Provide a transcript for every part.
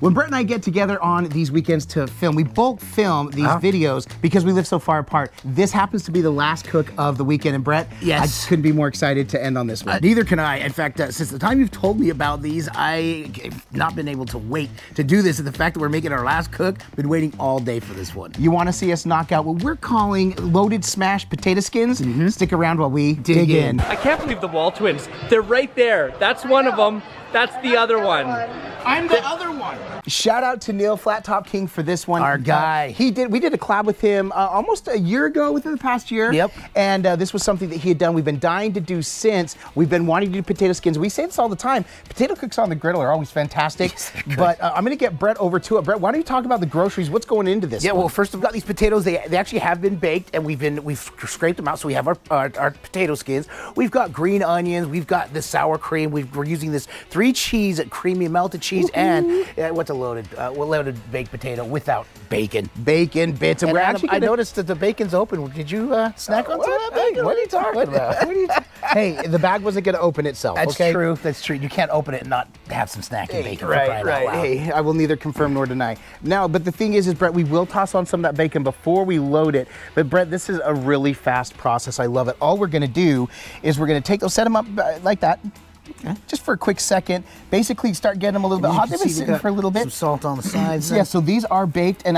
When Brett and I get together on these weekends to film, we bulk film these videos because we live so far apart. This happens to be the last cook of the weekend, and Brett, yes, I couldn't be more excited to end on this one. Neither can I. In fact, since the time you've told me about these, I've not been able to wait to do this, and the fact that we're making our last cook, been waiting all day for this one. You want to see us knock out what we're calling loaded smashed potato skins? Stick around while we dig in. I can't believe the WALTWINS. They're right there. That's one of them. That's the other one. I'm the other one. Shout out to Neal, Flat Top King, for this one. Our guy. We did a collab with him almost a year ago, within the past year. Yep. And this was something that he had done. We've been dying to do since. We've been wanting to do potato skins. We say this all the time. Potato cooks on the griddle are always fantastic. Yes, but I'm going to get Brett over to it. Brett, why don't you talk about the groceries? What's going into this? Yeah, well, first we've got these potatoes. They actually have been baked, and we've scraped them out, so we have our potato skins. We've got green onions. We've got the sour cream. We're using this 3 cheese, creamy melted cheese, and what's a loaded baked potato without bacon. Bacon bits. And we're Adam, actually I noticed that the bacon's open. Did you snack on some of that bacon? What are you talking about? Hey, the bag wasn't going to open itself. That's okay? true. That's true. You can't open it and not have some snacking bacon. Right. Hey, I will neither confirm nor deny. Now, but the thing is, Brett, we will toss on some of that bacon before we load it. But Brett, this is a really fast process. I love it. All we're going to do is we're going to take those, set them up like that. Okay. Just for a quick second, basically start getting them a little bit hot. They've been sitting for a little bit. Some salt on the sides. Yeah, so these are baked, and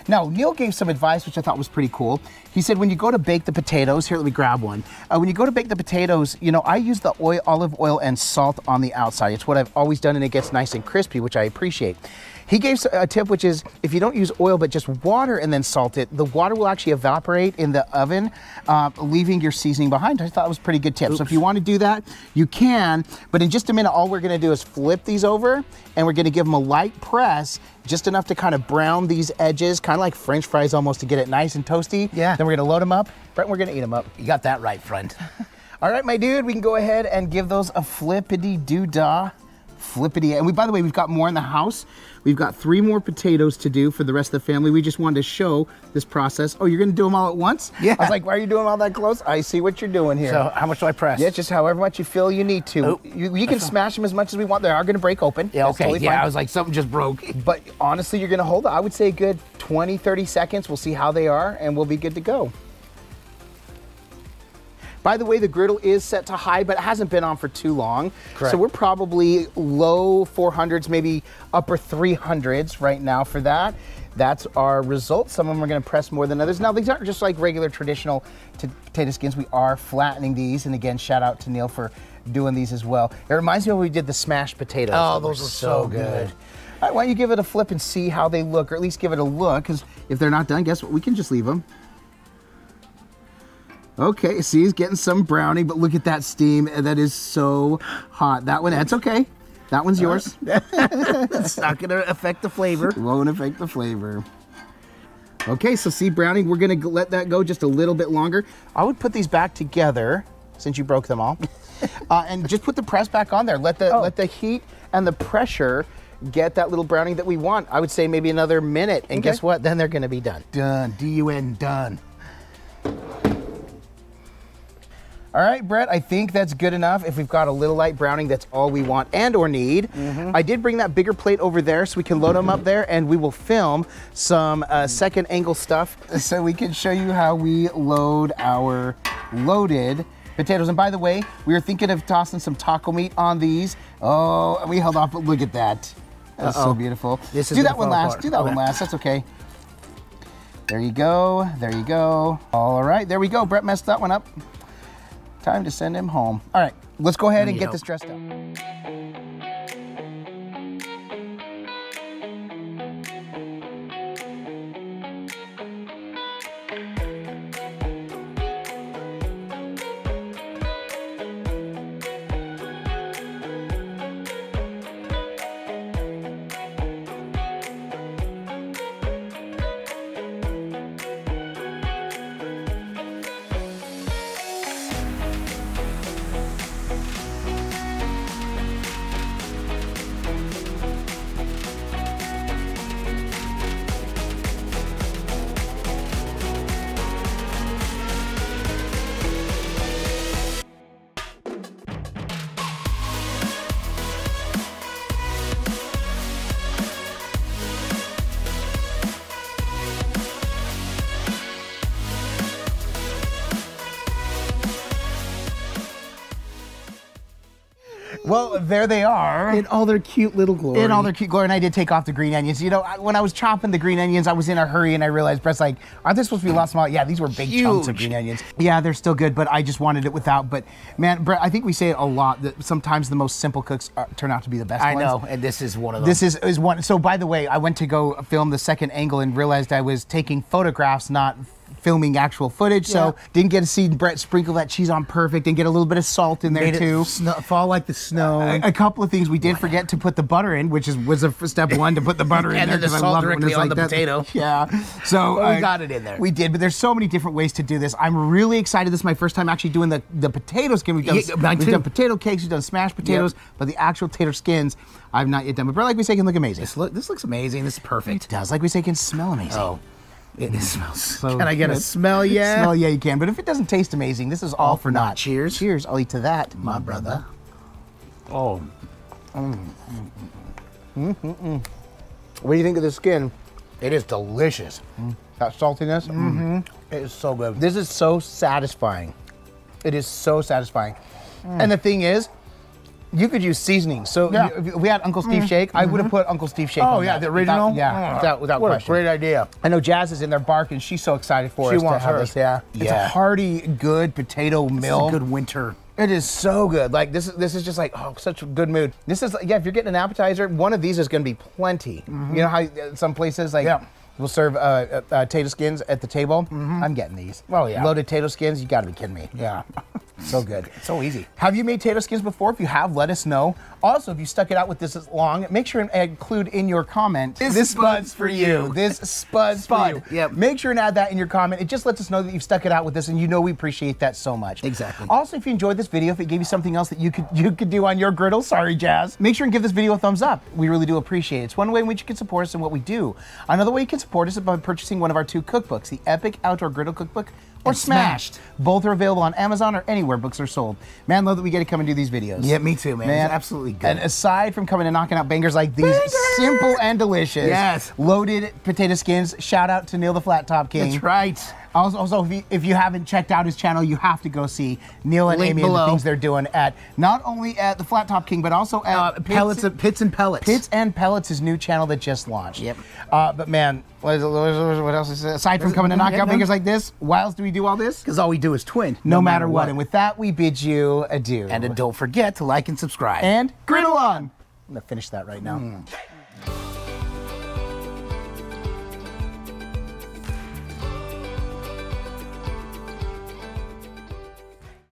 now Neal gave some advice, which I thought was pretty cool. He said when you go to bake the potatoes, here, let me grab one. When you go to bake the potatoes, you know, I use the olive oil and salt on the outside. It's what I've always done, and it gets nice and crispy, which I appreciate. He gave a tip, which is if you don't use oil but just water and then salt it, the water will actually evaporate in the oven, leaving your seasoning behind. I thought it was a pretty good tip. Oops. So if you want to do that, you can. But in just a minute, all we're going to do is flip these over, and we're going to give them a light press, just enough to kind of brown these edges, kind of like French fries almost, to get it nice and toasty. Yeah. Then we're going to load them up. Brett, we're going to eat them up. You got that right, friend. All right, my dude, we can go ahead and give those a flippity-doo-dah. Flippity. And by the way, we've got more in the house. We've got 3 more potatoes to do for the rest of the family. We just wanted to show this process. Oh, you're going to do them all at once? Yeah. I was like, why are you doing all that close? I see what you're doing here. So how much do I press? Yeah, just however much you feel you need to. Oh, you can smash them as much as we want. They are going to break open. Yeah, okay. Totally yeah, fine. I was like, something just broke. But honestly, you're going to hold it. I would say a good 20, 30 seconds. We'll see how they are, and we'll be good to go. By the way, the griddle is set to high, but it hasn't been on for too long. Correct. So we're probably low 400s, maybe upper 300s right now for that. That's our result. Some of them are going to press more than others. Now, these aren't just like regular traditional potato skins. We are flattening these. And again, shout out to Neal for doing these as well. It reminds me of when we did the smashed potatoes. Oh, those are so good. All right, why don't you give it a flip and see how they look, or at least give it a look, because if they're not done, guess what? We can just leave them. Okay, see, he's getting some browning, but look at that steam. That is so hot. That one, that's okay. That one's yours. It's not going to affect the flavor. It won't affect the flavor. Okay, so see, browning, we're going to let that go just a little bit longer. I would put these back together, since you broke them all, and just put the press back on there. Let the heat and the pressure get that little browning that we want. I would say maybe another minute, and guess what? Then they're going to be done. Done. D-U-N, done. All right, Brett, I think that's good enough. If we've got a little light browning, that's all we want and or need. I did bring that bigger plate over there so we can load them up there, and we will film some second angle stuff so we can show you how we load our loaded potatoes. And by the way, we were thinking of tossing some taco meat on these. Oh, we held off, but look at that. That's so beautiful. Do that one last. Do that one last. That's okay. There you go. There you go. All right, there we go. Brett messed that one up. Time to send him home. All right, let's go ahead and get this dressed up. Well, there they are. In all their cute little glory. In all their cute glory, and I did take off the green onions. You know, when I was chopping the green onions, I was in a hurry, and I realized, Brett's like, aren't they supposed to be a lot smaller? Yeah, these were big chunks of green onions. Yeah, they're still good, but I just wanted it without. But man, Brett, I think we say it a lot that sometimes the most simple cooks turn out to be the best ones. I know, and this is one of them. This is one. So by the way, I went to go film the second angle and realized I was taking photographs, not filming actual footage, so didn't get to see Brett sprinkle that cheese on perfect and get a little bit of salt in there too. Fall like the snow. A couple of things we did forget to put the butter in, which was a step one to put the butter in and there then the salt directly on the potato. Yeah, so we got it in there. We did, but there's so many different ways to do this. I'm really excited. This is my first time actually doing the potato skin. We've done potato cakes, we've done smashed potatoes, but the actual tater skins I've not yet done. But Brett, like we say, can look amazing. This looks amazing. This is perfect. It does. Like we say, can smell amazing. Oh. It smells so Can I get a smell? Yeah. Smell, yeah, you can. But if it doesn't taste amazing, this is all for naught. Cheers. Cheers. I'll eat to that, my brother. Oh. What do you think of the skin? It is delicious. That saltiness? It is so good. This is so satisfying. It is so satisfying. And the thing is, you could use seasoning. So if we had Uncle Steve Shake, I would have put Uncle Steve Shake on that. The original? Without what question. What a great idea. I know Jazz is in there barking. She's so excited for us to have this. It's a hearty, good potato meal. It's a good winter. It is so good. Like this is just like, oh, such a good mood. This is like, if you're getting an appetizer, one of these is going to be plenty. You know how some places like will serve tater skins at the table? I'm getting these. Oh yeah. Loaded tater skins, you got to be kidding me. Yeah. So good. So easy. Have you made tater skins before? If you have, let us know. Also, if you stuck it out with this long, make sure and include in your comment, this spud's for you. This spud's for you. Yep. Make sure and add that in your comment. It just lets us know that you've stuck it out with this, and you know we appreciate that so much. Exactly. Also, if you enjoyed this video, if it gave you something else that you could do on your griddle, sorry, Jazz, make sure and give this video a thumbs up. We really do appreciate it. It's one way in which you can support us in what we do. Another way you can support us is by purchasing one of our 2 cookbooks, the Epic Outdoor Griddle Cookbook or Smashed. Both are available on Amazon or anywhere books are sold. Man, love that we get to come and do these videos. Yeah, me too, man. It's absolutely good. And aside from coming and knocking out bangers like these, simple and delicious, loaded potato skins, shout out to Neal the Flat Top King. That's right. Also, if you haven't checked out his channel, you have to go see Neal and Amy and the things they're doing at, not only at the Flat Top King, but also at Pits and Pellets. Pits and Pellets, his new channel that just launched. Yep. But man, what else is it? Aside from coming to knock out fingers like this, why else do we do all this? Because all we do is twin. No matter what. And with that, we bid you adieu. And don't forget to like and subscribe. And griddle on. I'm going to finish that right now.